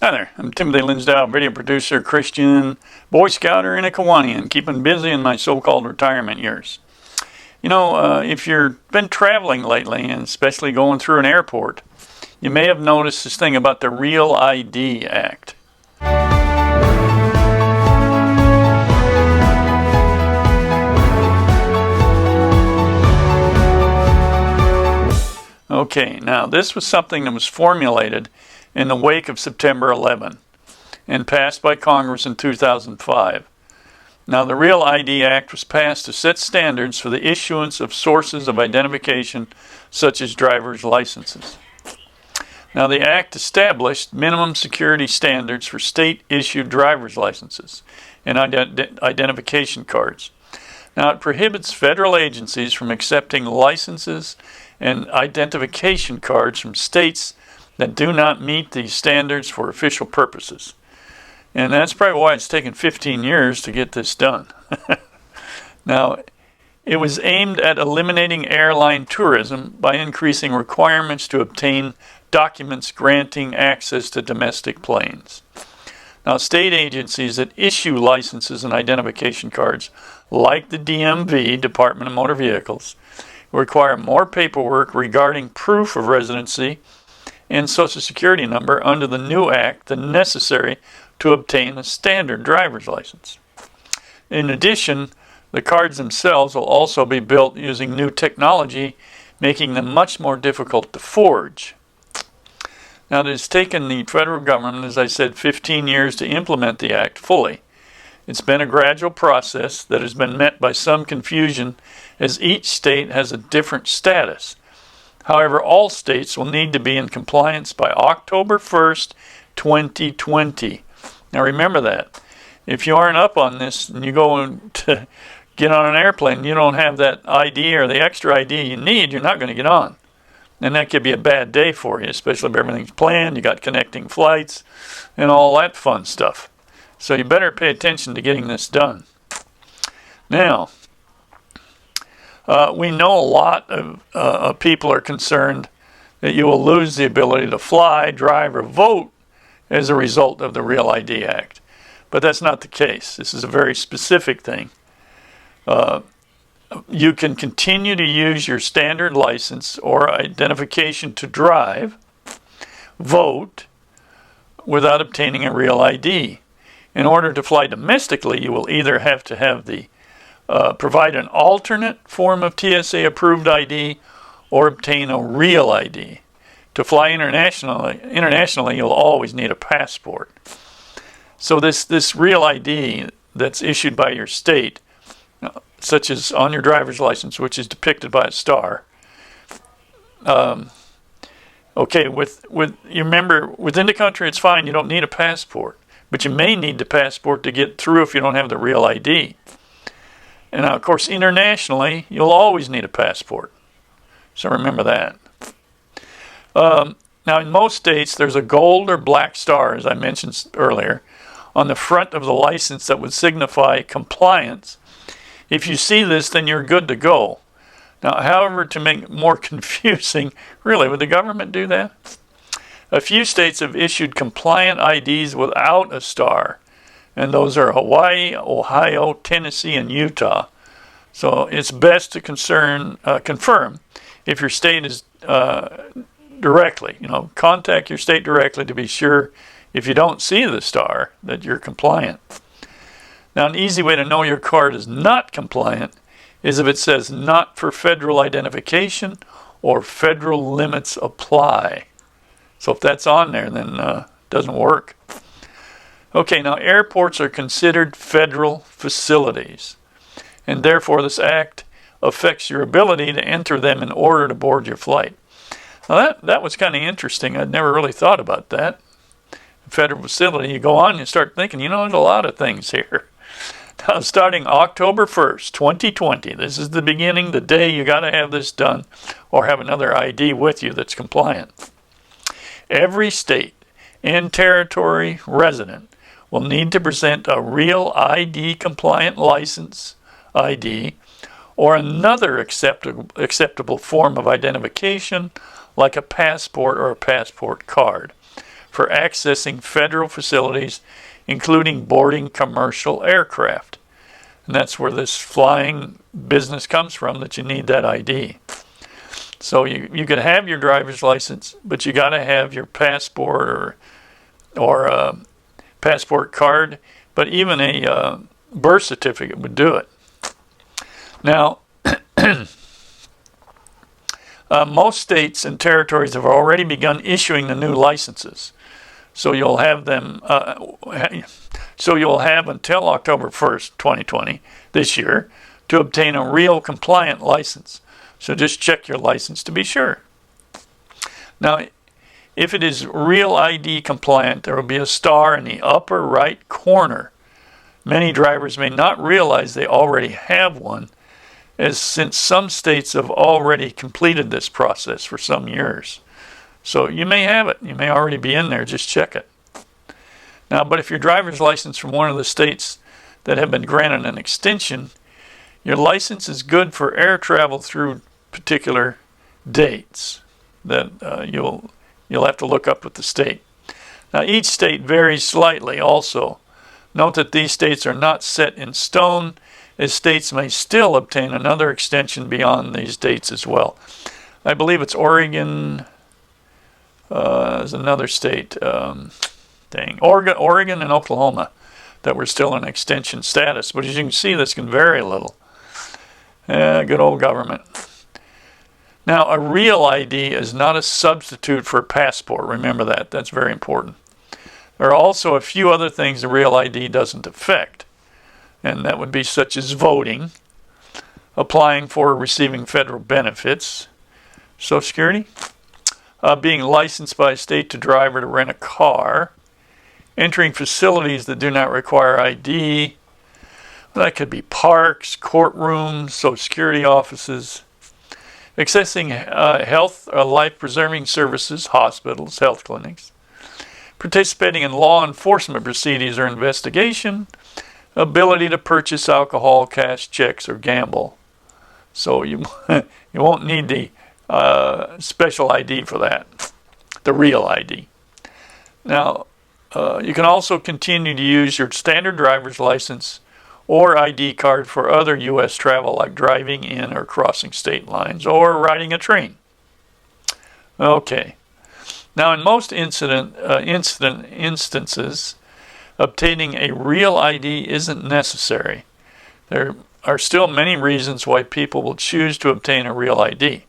Hi there, I'm Timothy Linsdau, video producer, Christian, Boy Scouter, and a Kiwanian, keeping busy in my so-called retirement years. If you've been traveling lately, and especially going through an airport, you may have noticed this thing about the Real ID Act. Okay, now this was something that was formulated in the wake of September 11 and passed by Congress in 2005. Now, the Real ID Act was passed to set standards for the issuance of sources of identification such as driver's licenses. Now, the Act established minimum security standards for state-issued driver's licenses and identification cards. Now, it prohibits federal agencies from accepting licenses and identification cards from states that do not meet these standards for official purposes. And that's probably why it's taken 15 years to get this done. Now, it was aimed at eliminating airline tourism by increasing requirements to obtain documents granting access to domestic planes. Now, state agencies that issue licenses and identification cards, like the DMV, Department of Motor Vehicles, require more paperwork regarding proof of residency and Social Security number under the new act than necessary to obtain a standard driver's license. In addition, the cards themselves will also be built using new technology, making them much more difficult to forge. Now, it has taken the federal government, as I said, 15 years to implement the act fully. It's been a gradual process that has been met by some confusion, as each state has a different status. However, all states will need to be in compliance by October 1st, 2020. Now remember that. If you aren't up on this and you go to get on an airplane and you don't have that ID or the extra ID you need, you're not going to get on. And that could be a bad day for you, especially if everything's planned, you got connecting flights, and all that fun stuff. So you better pay attention to getting this done. Now, we know a lot of people are concerned that you will lose the ability to fly, drive, or vote as a result of the Real ID Act. But that's not the case. This is a very specific thing. You can continue to use your standard license or identification to drive, vote, without obtaining a Real ID. In order to fly domestically, you will either have to have provide an alternate form of TSA-approved ID or obtain a Real ID. To fly internationally, you'll always need a passport. So this Real ID that's issued by your state, such as on your driver's license, which is depicted by a star. Okay, you remember, within the country it's fine, you don't need a passport. But you may need the passport to get through if you don't have the Real ID. And now, of course, internationally, you'll always need a passport. So remember that. Now, in most states, there's a gold or black star, as I mentioned earlier, on the front of the license that would signify compliance. If you see this, then you're good to go. Now, however, to make it more confusing, really, would the government do that? A few states have issued compliant IDs without a star, and those are Hawaii, Ohio, Tennessee, and Utah. So it's best to confirm if your state is directly. Contact your state directly to be sure, if you don't see the star, that you're compliant. Now, an easy way to know your card is not compliant is if it says not for federal identification or federal limits apply. So if that's on there, then it doesn't work. Okay, now airports are considered federal facilities, and therefore this act affects your ability to enter them in order to board your flight. Now that was kind of interesting. I'd never really thought about that. Federal facility, you go on and you start thinking, there's a lot of things here. Now, starting October 1st, 2020, this is the beginning, the day you got to have this done or have another ID with you that's compliant. Every state and territory resident will need to present a Real ID compliant license ID or another acceptable form of identification like a passport or a passport card. for accessing federal facilities, including boarding commercial aircraft. And that's where this flying business comes from, that you need that ID. So you could have your driver's license, but you got to have your passport or a passport card, but even a birth certificate would do it. Now, most states and territories have already begun issuing the new licenses. So you'll have them. So you'll have until October 1st, 2020, this year, to obtain a real compliant license. So just check your license to be sure. Now, if it is real ID compliant, there will be a star in the upper right corner. Many drivers may not realize they already have one, since some states have already completed this process for some years. So you may have it. You may already be in there. Just check it. Now, but if your driver's license from one of the states that have been granted an extension, your license is good for air travel through particular dates that you'll have to look up with the state. Now, each state varies slightly also. Note that these states are not set in stone, as states may still obtain another extension beyond these dates as well. I believe it's Oregon, there's another state, Oregon and Oklahoma that were still in extension status. But as you can see, this can vary a little. Good old government. Now, a real ID is not a substitute for a passport. Remember that. That's very important. There are also a few other things a real ID doesn't affect. And that would be such as voting, applying for or receiving federal benefits, Social Security, being licensed by a state to drive or to rent a car, entering facilities that do not require ID. That could be parks, courtrooms, Social Security offices, accessing health or life-preserving services, hospitals, health clinics, participating in law enforcement proceedings or investigation, ability to purchase alcohol, cash checks, or gamble. So you won't need the special ID for that, the real ID. Now, you can also continue to use your standard driver's license or ID card for other U.S. travel, like driving in or crossing state lines or riding a train. Okay. Now, in most instances, obtaining a real ID isn't necessary. There are still many reasons why people will choose to obtain a real ID.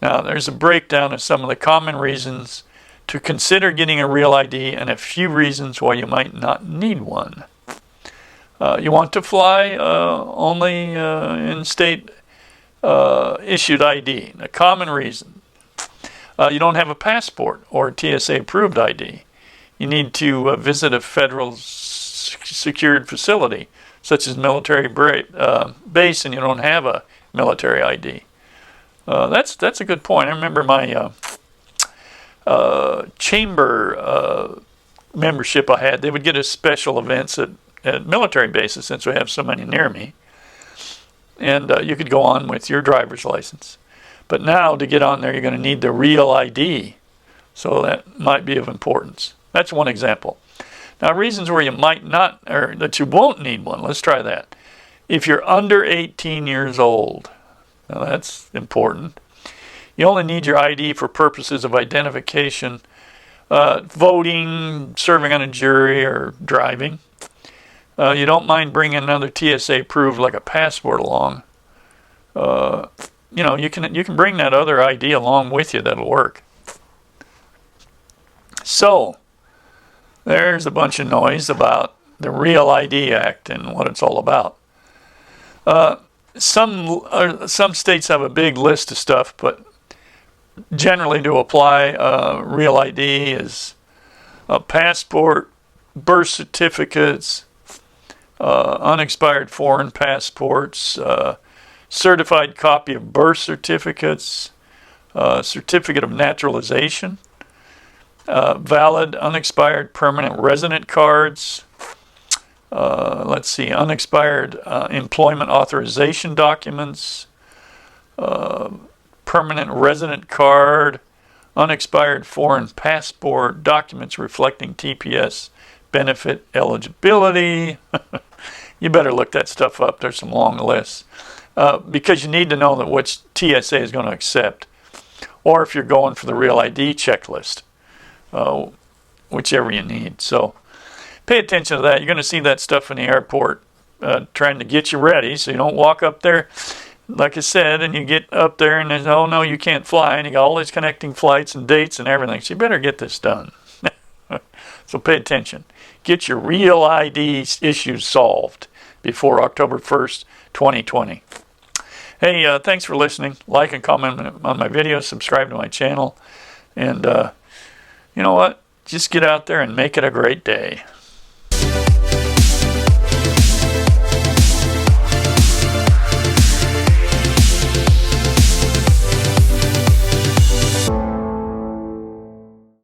Now, there's a breakdown of some of the common reasons to consider getting a real ID and a few reasons why you might not need one. You want to fly only in state issued ID. A common reason. You don't have a passport or TSA approved ID. You need to visit a federal secured facility, such as military base, and you don't have a military ID. That's a good point. I remember my chamber membership I had. They would get us special events at military bases, since we have so many near me. And you could go on with your driver's license. But now, to get on there, you're going to need the real ID. So that might be of importance. That's one example. Now, reasons where you might not, or that you won't need one. Let's try that. If you're under 18 years old, now that's important. You only need your ID for purposes of identification, voting, serving on a jury, or driving. You don't mind bringing another TSA approved, like a passport, along. You can bring that other ID along with you. That'll work. So, there's a bunch of noise about the Real ID Act and what it's all about. Some states have a big list of stuff, but generally to apply Real ID is a passport, birth certificates, unexpired foreign passports, certified copy of birth certificates, certificate of naturalization, valid unexpired permanent resident cards, unexpired employment authorization documents, permanent resident card, unexpired foreign passport, documents reflecting TPS benefit eligibility. You better look that stuff up. There's some long lists. Because you need to know that which TSA is going to accept. Or if you're going for the Real ID checklist. Whichever you need. So pay attention to that. You're going to see that stuff in the airport trying to get you ready so you don't walk up there, like I said, and you get up there and there's, oh no, you can't fly, and you got all these connecting flights and dates and everything. So you better get this done. So pay attention. Get your Real ID issues solved before October 1st, 2020. Hey, thanks for listening. Like and comment on my videos. Subscribe to my channel. And you know what? Just get out there and make it a great day.